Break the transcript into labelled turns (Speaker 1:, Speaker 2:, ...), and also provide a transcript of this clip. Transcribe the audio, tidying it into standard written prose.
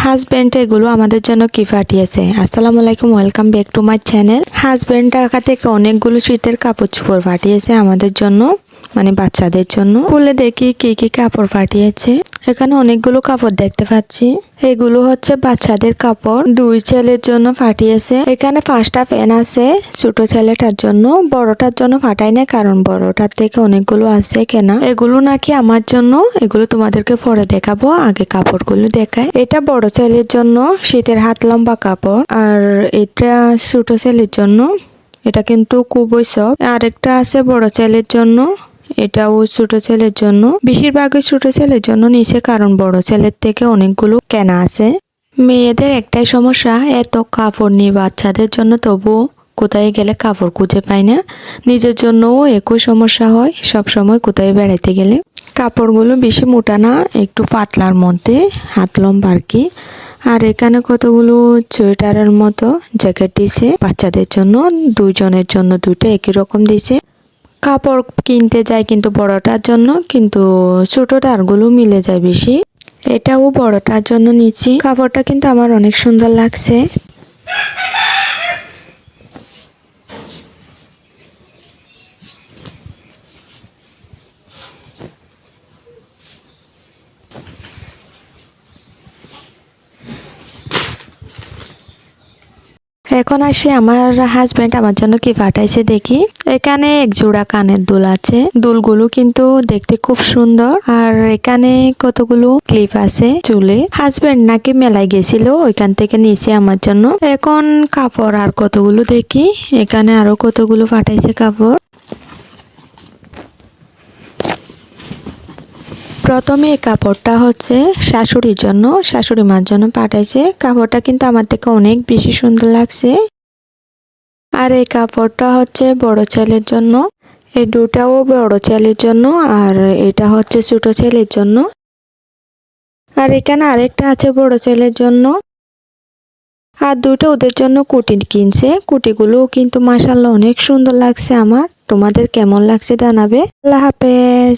Speaker 1: Husband এগুলো আমাদের জন্য কি পাঠিয়েছে। আসসালামু আলাইকুম, welcome back to my channel. Husband Dhaka থেকে অনেকগুলো শীতের কাপড় চোপড় পাঠিয়েছে আমাদের জন্য, মানে বাচ্চাদের জন্য। খুলে দেখি কি কি কাপড় পাঠিয়েছে। এখানে অনেকগুলো কাপড় দেখতে পাচ্ছি। এগুলো হচ্ছে বাচ্চাদের কাপড়, দুই ছেলের জন্য পাঠিয়েছে। এখানে 5টা প্যান আছে ছোট ছেলেটার জন্য, বড়টার জন্য পাঠাই না কারণ বড়টার থেকে অনেকগুলো আছে কেনা। এগুলো নাকি আমার জন্য, এগুলো তোমাদেরকে পরে দেখাবো, আগে কাপড়গুলো দেখায়। এটা বড় ছেলের জন্য শীতের হাত লম্বা কাপড়, আর এটা ছোট ছেলের জন্য। এটা কিন্তু খুবই সফট। আরেকটা আছে বড় ছেলের জন্য, এটাও ছোট ছেলের জন্য। বেশিরভাগই ছোট ছেলের জন্য নিচে, কারণ বড় ছেলের থেকে অনেকগুলো কেনা আছে। মেয়েদের একটাই সমস্যা, এত কাপড় নিয়ে বাচ্চাদের জন্য, তবু কোথায় গেলে কাপড় খুঁজে পাই না। নিজের জন্যও একই সমস্যা হয় সব সময় কোথায় বেড়াতে গেলে। কাপড়গুলো বেশি মোটা না, একটু পাতলার মধ্যে, হাত লম্বা আর কি। আর এখানে কতগুলো সোয়েটারের মতো জ্যাকেট দিছে বাচ্চাদের জন্য, দুজনের জন্য দুটো একই রকম দিছে। কাপড় কিনতে যাই কিন্তু বড়টার জন্য, কিন্তু ছোটটারগুলো মিলে যায় বেশি। এটাও বড়টার জন্য নিচ্ছি। কাপড়টা কিন্তু আমার অনেক সুন্দর লাগছে। এখন আসি আমার হাজবেন্ড আমার জন্য কি পাঠাইছে দেখি। এখানে এক জোড়া কানের দুল আছে, দুলগুলো কিন্তু দেখতে খুব সুন্দর। আর এখানে কতগুলো ক্লিপ আছে চুলে। হাজবেন্ড নাকি মেলায় গেছিল, ওইখান থেকে নিয়েছে আমার জন্য। এখন কাপড় আর কতগুলো দেখি। এখানে আরো কতগুলো পাঠাইছে কাপড়। প্রথমে এই কাপড়টা হচ্ছে শাশুড়ির জন্য, শাশুড়ি মার জন্য পাঠাইছে। কাপড়টা কিন্তু আমার থেকে অনেক বেশি সুন্দর লাগছে। আর এই কাপড়টা হচ্ছে বড় ছেলের জন্য, এই দুটাও বড় ছেলের জন্য, আর এটা হচ্ছে ছোট ছেলের জন্য। আর এখানে আরেকটা আছে বড় ছেলের জন্য। আর দুটো ওদের জন্য কুটি কিনছে। কুটিগুলো কিন্তু মাশাআল্লাহ অনেক সুন্দর লাগছে আমার। তোমাদের কেমন লাগছে জানাবে। আল্লাহ হাফেজ।